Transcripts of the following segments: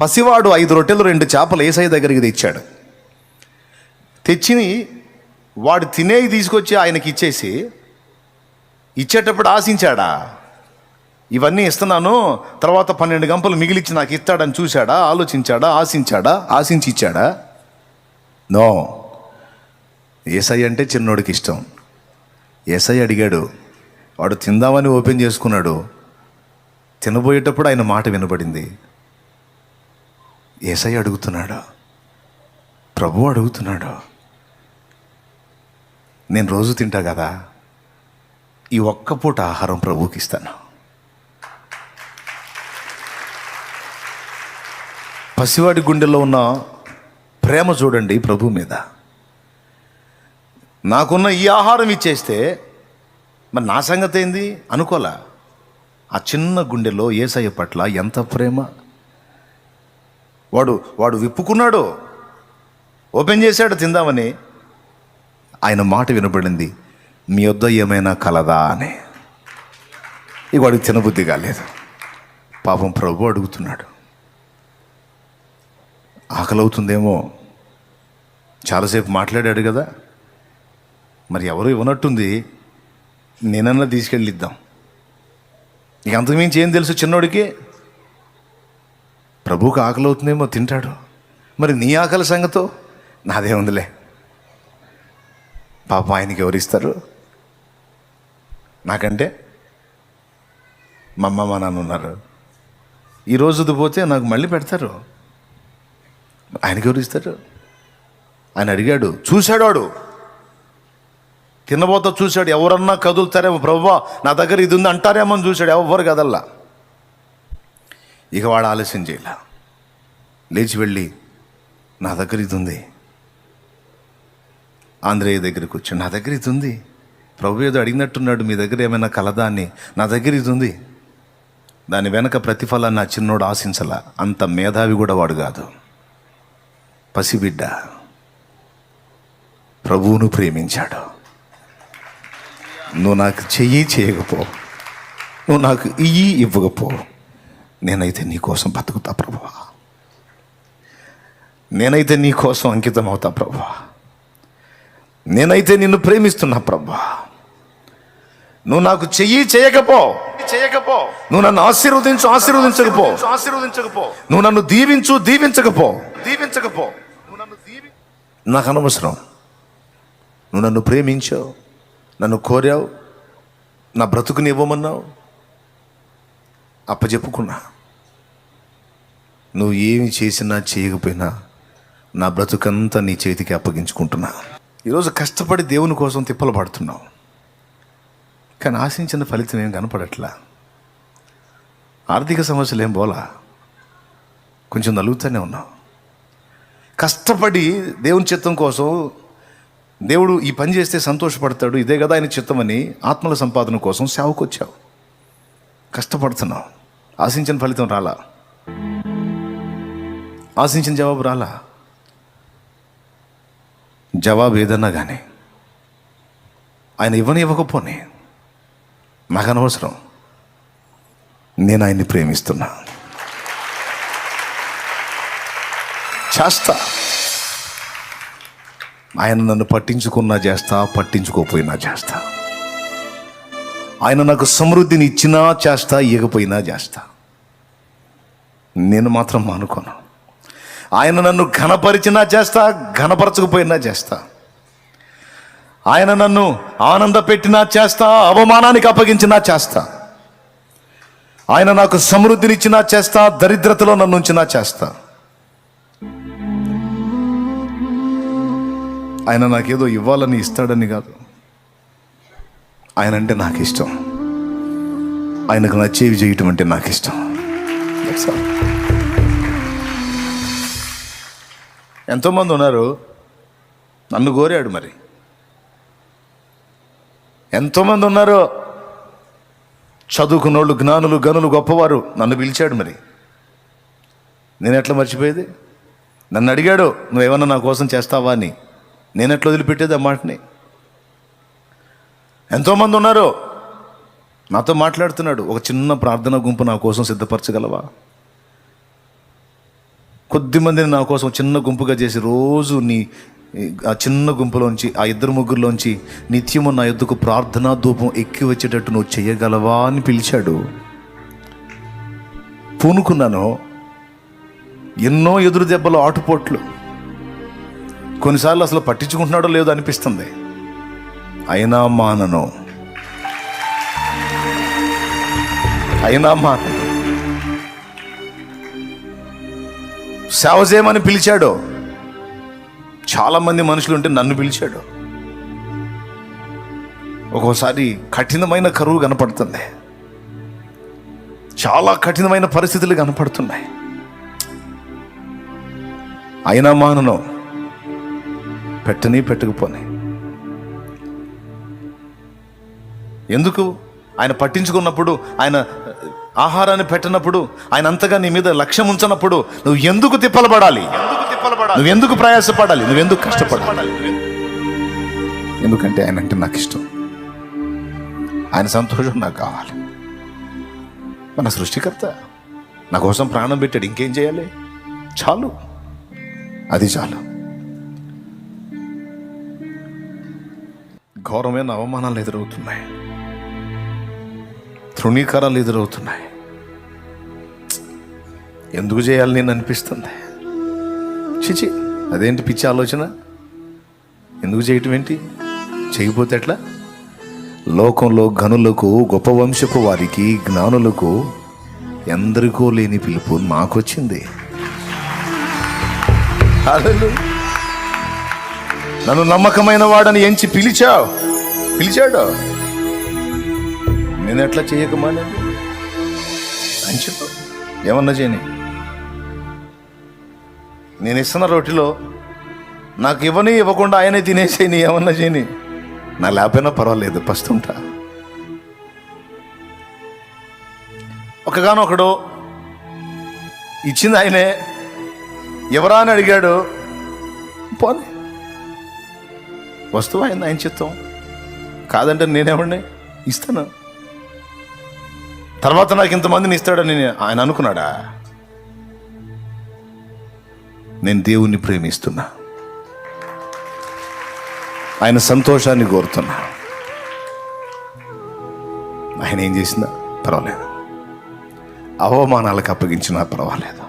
పసివాడు 5 రొట్టెలు 2 చేపలు యేసయ్య దగ్గరికి తెచ్చాడు. తెచ్చి వాడు తినేవి తీసుకొచ్చి ఆయనకి ఇచ్చేసి, ఇచ్చేటప్పుడు ఆశించాడా? ఇవన్నీ ఇస్తున్నాను, తర్వాత 12 గంపలు మిగిలిచ్చి నాకు ఇస్తాడని చూశాడా? ఆలోచించాడా? ఆశించి ఇచ్చాడా? నో. యేసయ్య అంటే చిన్నోడికి ఇష్టం. యేసయ్య అడిగాడు, వాడు తిందామని ఓపెన్ చేసుకున్నాడు. తినబోయేటప్పుడు ఆయన మాట వినబడింది. యేసయ్య అడుగుతున్నాడు, ప్రభువు అడుగుతున్నాడు, నేను రోజు తింటా కదా, ఈ ఒక్క పూట ఆహారం ప్రభువుకి ఇస్తాను. పసివాడి గుండెల్లో ఉన్న ప్రేమ చూడండి ప్రభు మీద. నాకున్న ఈ ఆహారం ఇచ్చేస్తే మరి నా సంగతి ఏంది అనుకోలే. ఆ చిన్న గుండెలో యేసయ్య పట్ల ఎంత ప్రేమ. వాడు విప్పుకున్నాడు, ఓపెన్ చేశాడు తిందామని. ఆయన మాట వినబడింది, మీ వద్ద ఏమైనా కలదా అని. ఇక వాడికి తినబుద్ధి కాలేదు. పాపం ప్రభు అడుగుతున్నాడు. ఆకలి అవుతుందేమో, చాలాసేపు మాట్లాడాడు కదా, మరి ఎవరు ఇవ్వనట్టుంది, నేనన్నా తీసుకెళ్ళి ఇద్దాం. ఇక అంతకుమించి ఏం తెలుసు చిన్నోడికి? ప్రభువుకి ఆకలి అవుతుందేమో, తింటాడు. మరి నీ ఆకలి సంగతో? నాదే ఉందిలే. పాపం ఆయనకి ఎవరిస్తారు? నాకంటే మా అమ్మ మా నాన్న ఉన్నారు. ఈరోజుది పోతే నాకు మళ్ళీ పెడతారు. ఆయనకి ఎవరిస్తారు? ఆయన అడిగాడు, చూశాడు. వాడు తినబోతా చూశాడు. ఎవరన్నా కదులుతారేమో, ప్రభువా నా దగ్గర ఇది ఉంది అంటారేమో అని చూశాడు. ఎవరు కదల్లా. ఇక వాడు ఆలస్యం చేయలే, లేచి వెళ్ళి నా దగ్గర ఇది ఉంది. ఆంధ్రేయ దగ్గరికి వచ్చాడు, నా దగ్గర ఇది ఉంది. ప్రభు ఏదో అడిగినట్టున్నాడు, మీ దగ్గర ఏమైనా కలదా అని. నా దగ్గర ఇది ఉంది. దాని వెనక ప్రతిఫలాన్ని నా చిన్నోడు ఆశించలా. అంత మేధావి కూడా వాడు కాదు, పసిబిడ్డ. ప్రభువును ప్రేమించాడు. నువ్వు నాకు చేయకపో, నువ్వు నాకు ఇవ్వకపో, నేనైతే నీ కోసం బతుకుతా ప్రభువా, నేనైతే నీ కోసం అంకితం అవుతా ప్రభువా, నేనైతే నిన్ను ప్రేమిస్తున్నా ప్రభువా. నువ్వు నాకు చేయకపో, నువ్వు నన్ను ఆశీర్వదించకపో, నువ్వు నన్ను దీవించకపో, నాకు అనవసరం. నువ్వు నన్ను ప్రేమించావు, నన్ను కోరావు, నా బ్రతుకుని ఇవ్వమన్నావు, అప్పచెప్పుకున్నా. నువ్వు ఏమి చేసినా చేయకపోయినా నా బ్రతుకంతా నీ చేతికి అప్పగించుకుంటున్నా. ఈరోజు కష్టపడి దేవుని కోసం తిప్పలు పడుతున్నావు, కానీ ఆశించిన ఫలితం ఏం కనపడట్లా. ఆర్థిక సమస్యలు ఏం పోలా, కొంచెం నలుగుతూనే ఉన్నావు. కష్టపడి దేవుని చిత్తం కోసం, దేవుడు ఈ పని చేస్తే సంతోషపడతాడు, ఇదే కదా ఆయన చిత్తమని ఆత్మల సంపాదన కోసం సేవకు వచ్చావు. కష్టపడుతున్నావు, ఆశించిన ఫలితం రాలా, ఆశించిన జవాబు రాలా. జవాబు ఏదన్నా కానీ ఆయన ఇవ్వకపోనే నాకు అనవసరం. నేను ఆయన్ని ప్రేమిస్తున్నా, చేస్తా. ఆయన నన్ను పట్టించుకున్నా చేస్తా, పట్టించుకోపోయినా చేస్తా. ఆయన నాకు సమృద్ధిని ఇచ్చినా చేస్తా, ఇవ్వకపోయినా చేస్తా. నేను మాత్రం మానుకోను. ఆయన నన్ను ఘనపరిచినా చేస్తా, ఘనపరచకపోయినా చేస్తా. ఆయన నన్ను ఆనంద పెట్టినా చేస్తా, అవమానానికి అప్పగించినా చేస్తా. ఆయన నాకు సమృద్ధినిచ్చినా చేస్తా, దరిద్రతలో నన్ను ఉంచినా చేస్తా. ఆయన నాకేదో ఇవ్వాలని ఇస్తాడని కాదు, ఆయన అంటే నాకు ఇష్టం. ఆయనకు నచ్చేవి చేయటం అంటే నాకు ఇష్టం. ఎంతోమంది ఉన్నారు, నన్ను కోరాడు. మరి ఎంతోమంది ఉన్నారు, చదువుకున్నోళ్ళు, జ్ఞానులు, గనులు, గొప్పవారు, నన్ను పిలిచాడు. మరి నేను ఎట్లా మర్చిపోయేది? నన్ను అడిగాడు, నువ్వేమన్నా నా కోసం చేస్తావా అని. నేను ఎట్లా వదిలిపెట్టేది ఆ మాటని? ఎంతోమంది ఉన్నారు, నాతో మాట్లాడుతున్నాడు. ఒక చిన్న ప్రార్థన గుంపు నా కోసం సిద్ధపరచగలవా? కొద్దిమందిని నా కోసం చిన్న గుంపుగా చేసి రోజు ఆ చిన్న గుంపులోంచి, ఆ ఇద్దరు ముగ్గురులోంచి నిత్యము నా యొద్దకు ప్రార్థనా ధూపం ఎక్కి వచ్చేటట్టు నువ్వు చేయగలవా అని పిలిచాడు. పూనుకున్నాను. ఎన్నో ఎదురు దెబ్బలు, ఆటుపోట్లు, కొన్నిసార్లు అసలు పట్టించుకుంటున్నాడో లేదో అనిపిస్తుంది. అయినా మానను. సేవ చేయమని పిలిచాడు. చాలామంది మనుషులు ఉంటే నన్ను పిలిచాడు. ఒక్కోసారి కఠినమైన కరువు కనపడుతుంది, చాలా కఠినమైన పరిస్థితులు కనపడుతున్నాయి. అయినా మానను. పెట్టకపోని. ఎందుకు? ఆయన పట్టించుకున్నప్పుడు, ఆయన ఆహారాన్ని పెట్టినప్పుడు, ఆయన అంతగా నీ మీద లక్ష్యం ఉంచినప్పుడు నువ్వు ఎందుకు తిప్పలబడాలి? నువ్వెందుకు ప్రయాసపడాలి? నువ్వెందుకు కష్టపడాలి? ఎందుకంటే ఆయన అంటే నాకు ఇష్టం. ఆయన సంతోషం నాకు కావాలి. మన సృష్టికర్త నా కోసం ప్రాణం పెట్టాడు. ఇంకేం చేయాలి? చాలు, అది చాలు. ఘోరమైన అవమానాలు ఎదురవుతున్నాయి, తృణీకారాలు ఎదురవుతున్నాయి. ఎందుకు చేయాలి నేను అనిపిస్తుంది. చిచి, అదేంటి పిచ్చి ఆలోచన? ఎందుకు చేయటం ఏంటి? చేయకపోతే ఎట్లా? లోకంలో ఘనులకు, గొప్ప వంశపు వారికి, జ్ఞానులకు ఎందరికో లేని పిలుపు నాకొచ్చింది. నన్ను నమ్మకమైన వాడని ఎంచి పిలిచాడు. నేను ఎట్లా చేయకమానండి అని చెప్పు. ఏమన్నా చేయని. నేను ఇస్తున్న రొట్టెలో నాకు ఇవ్వకుండా ఆయనే తినేసేయని. ఏమన్నా చేయని. నా లేకపోయినా పర్వాలేదు, పస్తుంటా. ఒకగానొకడు ఇచ్చింది ఆయనే, ఎవరా అని అడిగాడు. పోనీ, వస్తువు ఆయన చిత్తం. కాదంటే నేనేమండి ఇస్తాను. తర్వాత నాకు ఇంతమందిని ఇస్తాడని ఆయన అనుకున్నాడా? నేను దేవుణ్ణి ప్రేమిస్తున్నా, ఆయన సంతోషాన్ని కోరుతున్నా. ఆయన ఏం చేసినా పర్వాలేదు, అవమానాలకు అప్పగించినా పర్వాలేదు,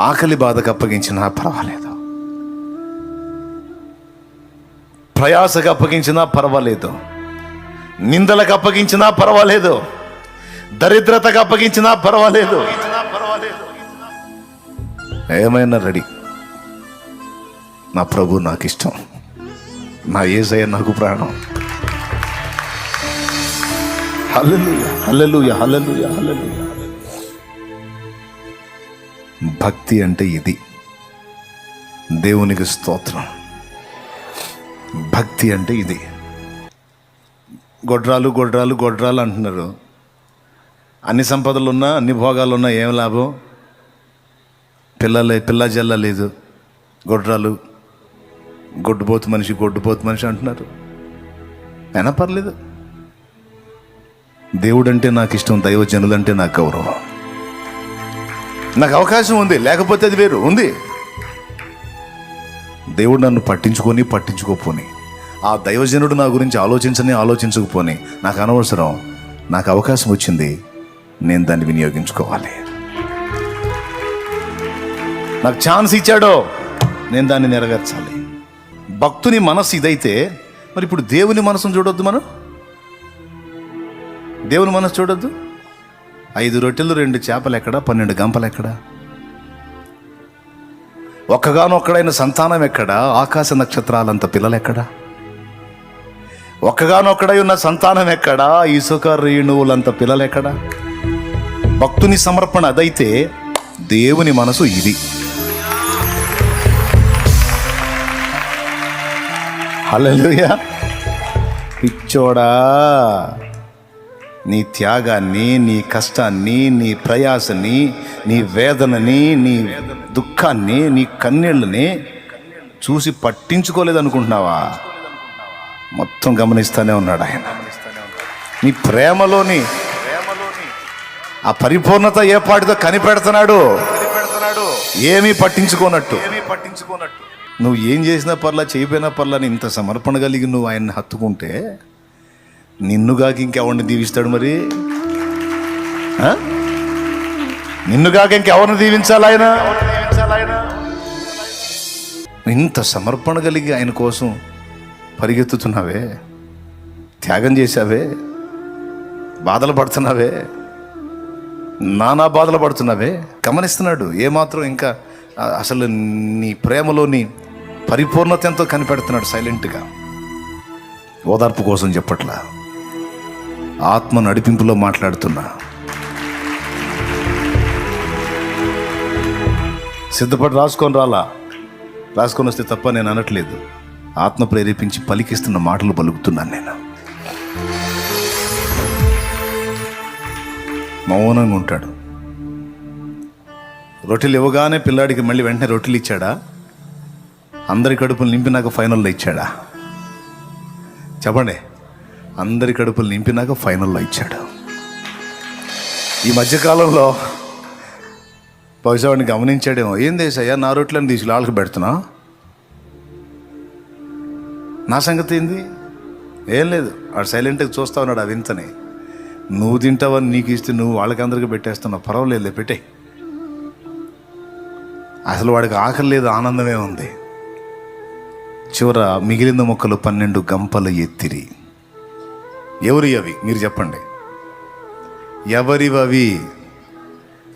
ఆకలి బాధకు అప్పగించినా పర్వాలేదు, ప్రయాసకు అప్పగించినా పర్వాలేదు, నిందలకు అప్పగించినా పర్వాలేదు, దరిద్రతకు అప్పగించినా పర్వాలేదు, ఏమైనా రెడీ. నా ప్రభు నాకు ఇష్టం, నా యేసయ్య నాకు ప్రాణం. హల్లెలూయా, హల్లెలూయా, హల్లెలూయా, హల్లెలూయా. భక్తి అంటే ఇది. దేవునికి స్తోత్రం. భక్తి అంటే ఇది. గొడ్రాలు గొడ్రాలు గొడ్రాలు అంటున్నారు. అన్ని సంపదలున్నా, అన్ని భోగాలున్నా ఏం లాభం? పిల్ల జల్ల లేదు. గొడ్రాలు, గొడ్డుపోతు మనిషి అంటున్నారు. అయినా పర్లేదు. దేవుడు అంటే నాకు ఇష్టం, దైవజనులంటే నాకు గౌరవం. నాకు అవకాశం ఉంది, లేకపోతే అది వేరు. ఉంది. దేవుడు నన్ను పట్టించుకోపోని, ఆ దైవజనుడు నా గురించి ఆలోచించకపోని నాకు అనవసరం. నాకు అవకాశం వచ్చింది, నేను దాన్ని వినియోగించుకోవాలి. నాకు ఛాన్స్ ఇచ్చాడో, నేను దాన్ని నెరవేర్చాలి. భక్తుని మనసు ఇదైతే మరి ఇప్పుడు దేవుని మనసును చూడొద్దు. మనం దేవుని మనసు చూడొద్దు. 5 రొట్టెలు 2 చేపలు ఎక్కడ? 12 గంపలు ఎక్కడ? ఒక్కగానొక్కడైన సంతానం ఎక్కడ? ఆకాశ నక్షత్రాలంత పిల్లలు ఎక్కడ? ఒక్కగానొక్కడై ఉన్న సంతానం ఎక్కడ? ఇసుక రేణువులంత పిల్లలు ఎక్కడ? భక్తుని సమర్పణ అదైతే దేవుని మనసు ఇది. హల్లెలూయా. పిచ్చోడా, నీ త్యాగాన్ని, నీ కష్టాన్ని, నీ ప్రయాసని, నీ వేదనని, నీ దుఃఖాన్ని, నీ కన్నీళ్ళని చూసి పట్టించుకోలేదనుకుంటున్నావా? మొత్తం గమనిస్తూనే ఉన్నాడు ఆయన. నీ ప్రేమలోని ఆ పరిపూర్ణత ఏ పాటితో కనిపెడుతున్నాడు. ఏమీ పట్టించుకోనట్టు. నువ్వు ఏం చేసినా పర్లా, చేయపోయినా పర్లా అని ఇంత సమర్పణ కలిగి నువ్వు ఆయన్ని హత్తుకుంటే నిన్నుగాక ఇంకెవరిని దీవిస్తాడు మరి? నిన్నుగాక ఇంకెవరిని దీవించాలి ఆయన? ఇంత సమర్పణ కలిగి ఆయన కోసం పరిగెత్తుతున్నావే, త్యాగం చేశావే, బాధలు పడుతున్నావే, నానా బాధలు పడుతున్నావే. గమనిస్తున్నాడు ఏమాత్రం ఇంకా అసలు నీ ప్రేమలోని పరిపూర్ణత ఎంతో కనిపెడుతున్నాడు సైలెంట్గా. ఓదార్పు కోసం చెప్పట్లా, ఆత్మ నడిపింపులో మాట్లాడుతున్నా. సిద్ధపడి రాసుకొని వస్తే తప్ప నేను అనట్లేదు. ఆత్మ ప్రేరేపించి పలికిస్తున్న మాటలు పలుకుతున్నాను నేను. మౌనంగా ఉంటాడు. రొట్టెలు ఇవ్వగానే పిల్లాడికి మళ్ళీ వెంటనే రొట్టెలు ఇచ్చాడా? అందరి కడుపులు నింపినాక ఫైనల్లో ఇచ్చాడా? చెప్పండి. అందరి కడుపులు నింపినాక ఫైనల్లో ఇచ్చాడు. ఈ మధ్యకాలంలో బహుశా వాడిని గమనించాడేమో. ఏం దేశయ్యా, నా రొట్టెలను తీసుకు వాళ్ళకి పెడుతున్నా, నా సంగతి ఏంది? ఏం లేదు. వాడు సైలెంట్గా చూస్తా ఉన్నాడు ఆ వింతని. నువ్వు తింటావని నీకు ఇస్తే నువ్వు వాళ్ళకి అందరికీ పెట్టేస్తున్నావు, పర్వాలేదు పెట్టే. అసలు వాడికి ఆకలి లేదు, ఆనందమే ఉంది. చివర మిగిలిన మొక్కలు 12 గంపలు ఎత్తిరి. ఎవరి అవి మీరు చెప్పండి? ఎవరివవి?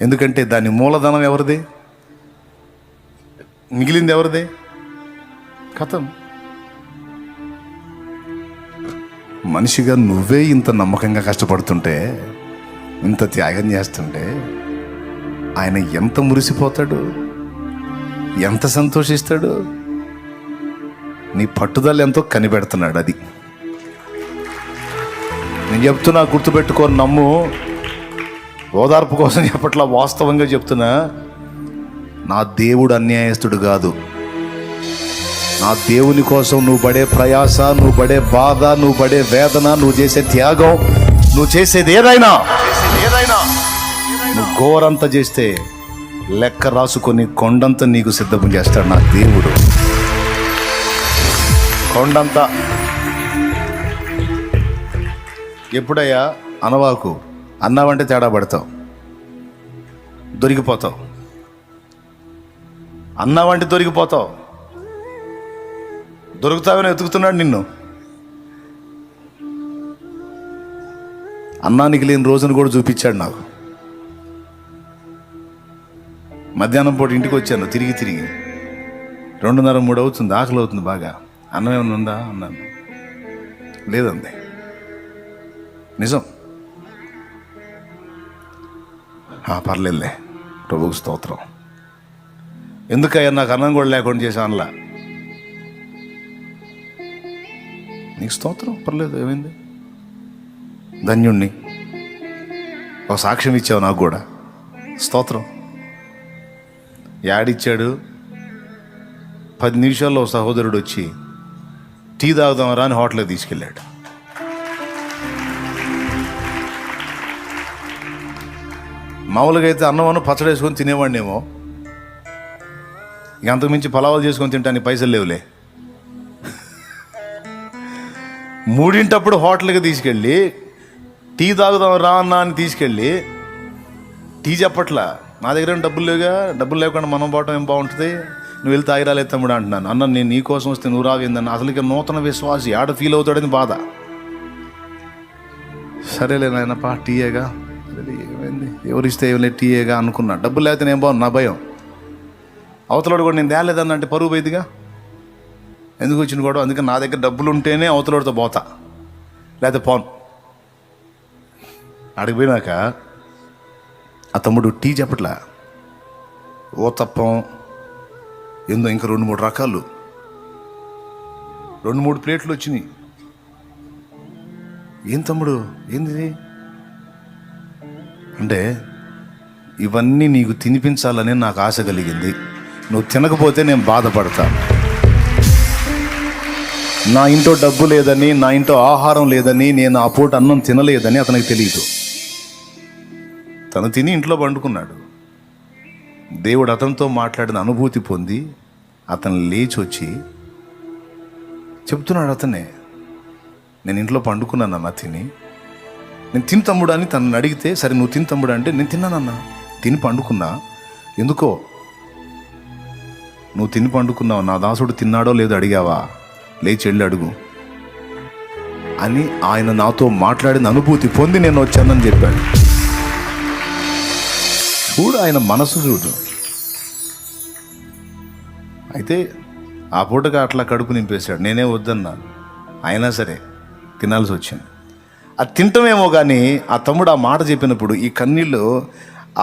ఎందుకంటే దాని మూలధనం ఎవరిది? మిగిలింది ఎవరిది? కథం. మనిషిగా నువ్వే ఇంత నమ్మకంగా కష్టపడుతుంటే, ఇంత త్యాగం చేస్తుంటే ఆయన ఎంత మురిసిపోతాడు, ఎంత సంతోషిస్తాడు. నీ పట్టుదల ఎంతో కనిపెడుతున్నాడు. అది నేను చెప్తున్నా, గుర్తుపెట్టుకొని నమ్ము. ఓదార్పు కోసం చెప్పట్లా, వాస్తవంగా చెప్తున్నా. నా దేవుడు అన్యాయస్తుడు కాదు. నా దేవుని కోసం నువ్వు పడే ప్రయాస, నువ్వు పడే బాధ, నువ్వు పడే వేదన, నువ్వు చేసే త్యాగం, నువ్వు చేసేది ఏదైనా నువ్వు ఘోరంతా చేస్తే లెక్క రాసుకొని కొండంతా నీకు సిద్ధం చేస్తాడు నా దేవుడు. కొండంతా. ఎప్పుడయ్యా అనవాకు, అన్నావంటే తేడా పడతావు, దొరికిపోతావు. అన్నావంటే దొరికిపోతావు. దొరుకుతావని వెతుకుతున్నాడు నిన్ను. అన్నానికి లేని రోజును కూడా చూపించాడు నాకు. మధ్యాహ్నం పూట ఇంటికి వచ్చాను, తిరిగి 2:30-3 అవుతుంది, ఆకలి అవుతుంది బాగా. అన్నం ఏమైనా ఉందా అన్నాను. లేదండి. నిజం. పర్లేదులే, ప్రభువుకు స్తోత్రం. ఎందుకయ్యా నాకు అన్నం కూడా లేకుండా చేసా అనలా. నీకు స్తోత్రం, పర్లేదు, ఏమైంది? ధన్యుణ్ణి, ఒక సాక్ష్యం ఇచ్చావు నాకు కూడా, స్తోత్రం. యాడిచ్చాడు? 10 నిమిషాల్లో సహోదరుడు వచ్చి టీ తాగుదామరా అని హోటల్కి తీసుకెళ్ళాడు. మామూలుగా అయితే అన్నమను పచ్చడి వేసుకొని తినేవాడినేమో. ఇక అంతకుమించి పలావాలు చేసుకొని తింటానికి పైసలు లేవులే. 3 హోటల్కి తీసుకెళ్ళి టీ తాగుదాం రా అన్న అని తీసుకెళ్ళి టీ చెప్పట్లా. నా దగ్గర డబ్బులు లేవుగా, డబ్బులు లేకుండా మనం పోవటం ఏం బాగుంటుంది, నువ్వు వెళ్ళి తాగిరాలే తమ్ముడు అంటున్నాను. అన్న నేను నీ కోసం వస్తే నువ్వు రావేందన్న. అసలుకి నూతన విశ్వాసి ఆడ ఫీల్ అవుతాడని బాధ. సరేలే నాయన పా, టీయేగా, ఏమైంది, ఎవరిస్తే ఏం లేదు, టీయేగా అనుకున్నా. డబ్బులు లేకపోతే నేను బాగుంది, నా భయం. అవతలోడు కూడా నేను తేలేదన్న అంటే పరువు పోయిదిగా, ఎందుకు వచ్చిన కూడా. అందుకని నా దగ్గర డబ్బులు ఉంటేనే అవతలోడితో పోతా, లేకపోతే పోను. అడిగిపోయినాక ఆ తమ్ముడు టీ చెప్పట్లా, ఓతప్పం ఏందో ఇంకా 2-3 రకాలు, 2-3 ప్లేట్లు వచ్చినాయి. ఏం తమ్ముడు ఏంది అంటే, ఇవన్నీ నీకు తినిపించాలని నాకు ఆశ కలిగింది, నువ్వు తినకపోతే నేను బాధపడతాను. నా ఇంట్లో డబ్బు లేదని, నా ఇంట్లో ఆహారం లేదని, నేను ఆ పూట అన్నం తినలేదని అతనికి తెలియదు. తను తిని ఇంట్లో పండుకున్నాడు. దేవుడు అతనితో మాట్లాడిన అనుభూతి పొంది అతను లేచి వచ్చి చెప్తున్నాడు, అతనే, నేను ఇంట్లో పండుకున్నానన్న తిని. నేను తిని తమ్ముడు అని తనని అడిగితే, సరే నువ్వు తిని తమ్ముడు అంటే, నేను తిన్నానన్నా, తిని పండుకున్నా. ఎందుకో? నువ్వు తిని పండుకున్నావు, నా దాసుడు తిన్నాడో లేదో అడిగావా? లేచి వెళ్ళి అడుగు అని ఆయన నాతో మాట్లాడిన అనుభూతి పొంది నేను వచ్చానని చెప్పాడు. చూడు ఆయన మనసు చూడు. అయితే ఆ పూటగా అట్లా కడుపు నింపేశాడు. నేనే వద్దన్నాను, అయినా సరే తినాల్సి వచ్చింది. అది తింటమేమో కానీ ఆ తమ్ముడు ఆ మాట చెప్పినప్పుడు ఈ కన్నీళ్ళు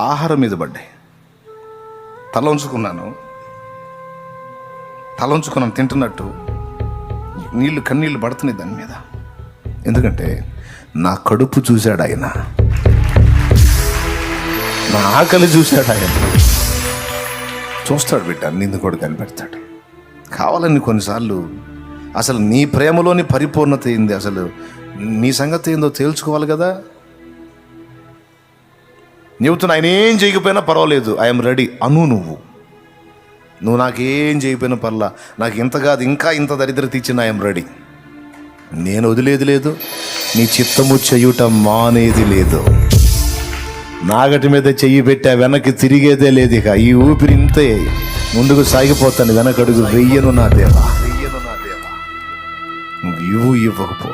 ఆహారం మీద పడ్డాయి. తల ఉంచుకున్నాను తింటున్నట్టు కన్నీళ్ళు పడుతున్నాయి దాని మీద. ఎందుకంటే నా కడుపు చూశాడు ఆయన, నా ఆకలి చూశాడు ఆయన. చూస్తాడు బిడ్డ, నిన్ను కూడా కనిపెడతాడు. కావాలని కొన్నిసార్లు అసలు నీ ప్రేమలోని పరిపూర్ణత ఏంది, అసలు నీ సంగతి ఏందో తేల్చుకోవాలి కదా. చెబుతున్నా, ఆయన ఏం చేయకపోయినా పర్వాలేదు, ఐఎమ్ రెడీ అను. నువ్వు నాకేం చేయకపోయినా పర్లా, నాకు ఇంత కాదు ఇంకా ఇంత దరిద్రత ఇచ్చిన ఐఎమ్ రెడీ. నేను వదిలేది లేదు, నీ చిత్తము చెయ్యుట మానేది లేదు. నాగటి మీద చెయ్యి పెట్టా, వెనక్కి తిరిగేదే లేదు. ఇక ఈ ఊపిరి ఇంతే, ముందుకు సాగిపోతాను, వెనకడుగు వెయ్యను నా దేవా. నువ్వు ఇవ్వకపో.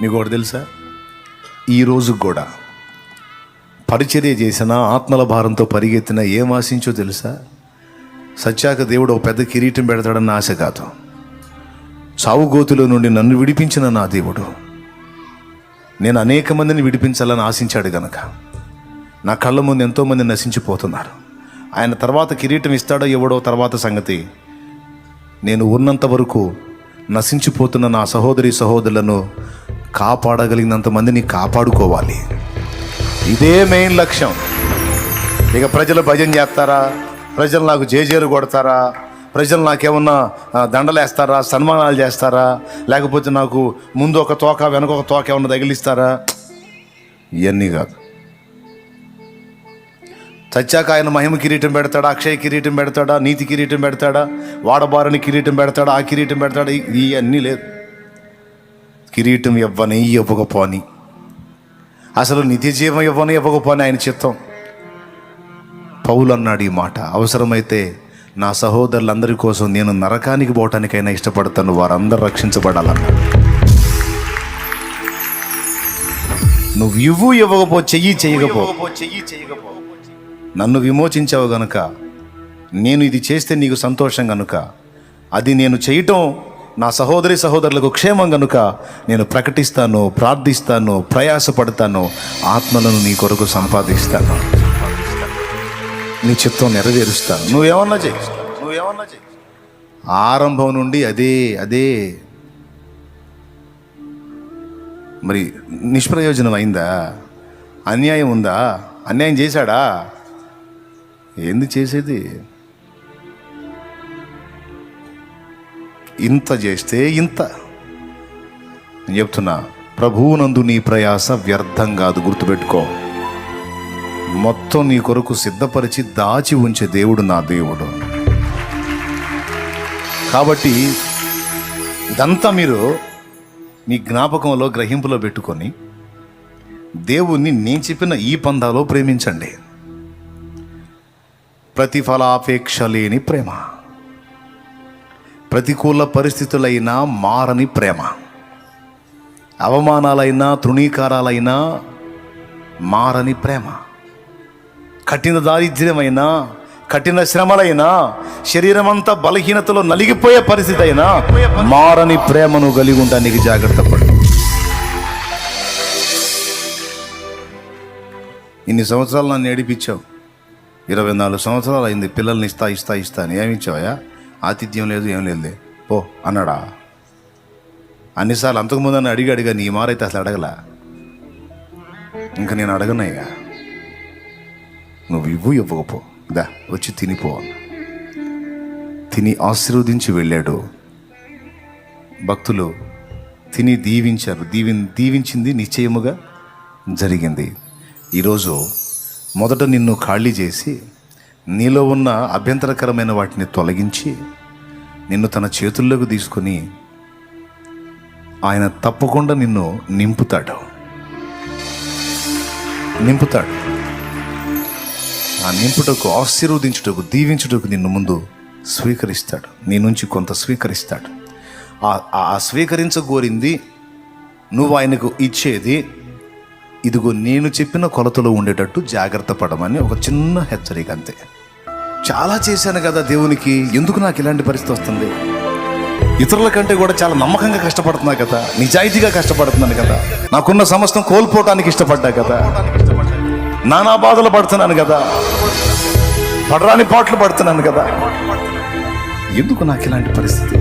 మీకు ఒకటి తెలుసా, ఈరోజు కూడా పరిచర్య చేసిన, ఆత్మల భారంతో పరిగెత్తిన ఏం ఆశించో తెలుసా? సత్యాక దేవుడు ఒక పెద్ద కిరీటం పెడతాడన్న ఆశ కాదు. చావుగోతులో నుండి నన్ను విడిపించిన నా దేవుడు నేను అనేక మందిని విడిపించాలని ఆశించాడు గనక నా కళ్ళ ముందు ఎంతోమంది నశించిపోతున్నారు. ఆయన తర్వాత కిరీటం ఇస్తాడో ఇవ్వడో తర్వాత సంగతి. నేను ఉన్నంత వరకు నశించిపోతున్న నా సహోదరి సహోదరులను కాపాడగలిగినంత మందిని కాపాడుకోవాలి. ఇదే మెయిన్ లక్ష్యం. ఇక ప్రజలు భజన చేస్తారా, ప్రజలు నాకు జేజేలు కొడతారా, ప్రజలు నాకేమన్నా దండలేస్తారా, సన్మానాలు చేస్తారా, లేకపోతే నాకు ముందు ఒక తోక వెనక ఒక తోక ఏమన్నా తగిలిస్తారా, ఇవన్నీ కాదు. చచ్చాక ఆయన మహిమ కిరీటం పెడతాడా, అక్షయ కిరీటం పెడతాడా, నీతి కిరీటం పెడతాడా, వాడబారని కిరీటం పెడతాడా, ఆ కిరీటం పెడతాడా, ఇవన్నీ లేదు. కిరీటం ఇవ్వకపోని, అసలు నిత్య జీవం ఇవ్వకపోని ఆయన చిత్తం. పౌలు అన్నాడు ఈ మాట, అవసరమైతే నా సహోదరులందరి కోసం నేను నరకానికి పోవటానికైనా ఇష్టపడతాను, వారందరూ రక్షించబడాలన్నాడు. నువ్వు ఇవ్వకపో, చెయ్యకపో, నన్ను విమోచించావు గనుక, నేను ఇది చేస్తే నీకు సంతోషం గనుక, అది నేను చేయటం నా సహోదరి సహోదరులకు క్షేమం గనుక నేను ప్రకటిస్తాను, ప్రార్థిస్తాను, ప్రయాసపడతాను, ఆత్మలను నీ కొరకు సంపాదిస్తాను, నీ చిత్తం నెరవేరుస్తాను. నువ్వేమన్నా చేయి. ఆరంభం నుండి అదే మరి నిష్ప్రయోజనం అయిందా? అన్యాయం ఉందా? అన్యాయం చేశాడా? ఏంది చేసేది? ఇంత చేస్తే ఇంత. నేను చెప్తున్నా, ప్రభువునందు నీ ప్రయాస వ్యర్థం కాదు, గుర్తుపెట్టుకో. మొత్తం నీ కొరకు సిద్ధపరిచి దాచి ఉంచే దేవుడు నా దేవుడు. కాబట్టి ఇదంతా మీరు మీ జ్ఞాపకంలో, గ్రహింపులో పెట్టుకొని దేవుణ్ణి నేను చెప్పిన ఈ పందాలో ప్రేమించండి. ప్రతిఫలాపేక్ష లేని ప్రేమ, ప్రతికూల పరిస్థితులైనా మారని ప్రేమ, అవమానాలైనా తృణీకారాలైనా మారని ప్రేమ, కఠిన దారిద్ర్యమైనా, కఠిన శ్రమలైనా, శరీరం అంతా బలహీనతలో నలిగిపోయే పరిస్థితి అయినా మారని ప్రేమను కలిగి ఉండడానికి జాగ్రత్త పడు. ఇన్ని సంవత్సరాలు నన్ను ఏడిపించావు, 24 సంవత్సరాలు అయింది, పిల్లల్ని ఇస్తా అని ఏమిచ్చావా? ఆతిథ్యం లేదు, ఏం లేదులే పో అన్నాడా? అన్నిసార్లు అంతకుముందు నన్ను అడిగా నీ మారైతే అసలు అడగలా. ఇంకా నేను అడగనయ్యా. నువ్వు ఇవ్వకపో, దా వచ్చి తినిపో. తిని ఆశీర్వదించి వెళ్ళాడు. భక్తులు తిని దీవించారు. దీవించింది నిశ్చయముగా జరిగింది. ఈరోజు మొదట నిన్ను ఖాళీ చేసి నీలో ఉన్న అభ్యంతరకరమైన వాటిని తొలగించి నిన్ను తన చేతుల్లోకి తీసుకొని ఆయన తప్పకుండా నిన్ను నింపుతాడు. ఆ నింపుటకు, ఆశీర్వదించుటకు, దీవించుటకు నిన్ను ముందు స్వీకరిస్తాడు. నీ నుంచి కొంత స్వీకరిస్తాడు. ఆ స్వీకరించగోరింది నువ్వు ఆయనకు ఇచ్చేది, ఇదిగో నేను చెప్పిన కొలతలో ఉండేటట్టు జాగ్రత్త పడమని ఒక చిన్న హెచ్చరిక అంతే. చాలా చేశాను కదా దేవునికి, ఎందుకు నాకు ఇలాంటి పరిస్థితి వస్తుంది? ఇతరుల కంటే కూడా చాలా నమ్మకంగా కష్టపడుతున్నా కదా, నిజాయితీగా కష్టపడుతున్నాను కదా, నాకున్న సమస్తం కోల్పోవటానికి ఇష్టపడ్డా కదా, నానా బాధలు పడుతున్నాను కదా, పడరాని పాటలు పడుతున్నాను కదా, ఎందుకు నాకు ఇలాంటి పరిస్థితి?